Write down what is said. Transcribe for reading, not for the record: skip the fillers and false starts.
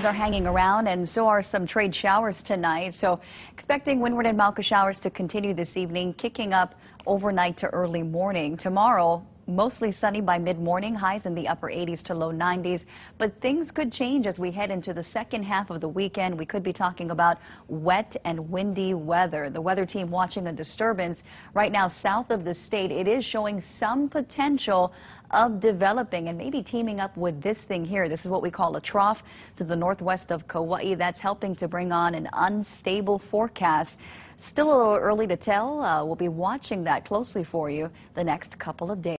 Are hanging around, and so are some trade showers tonight. So expecting windward and Malka showers to continue this evening, kicking up overnight to early morning. Tomorrow, mostly sunny by mid-morning, highs in the upper 80s to low 90s. But things could change as we head into the second half of the weekend. We could be talking about wet and windy weather. The weather team watching a disturbance right now south of the state. It is showing some potential of developing and maybe teaming up with this thing here. This is what we call a trough to the northwest of Kauai. That's helping to bring on an unstable forecast. Still a little early to tell. We'll be watching that closely for you the next couple of days.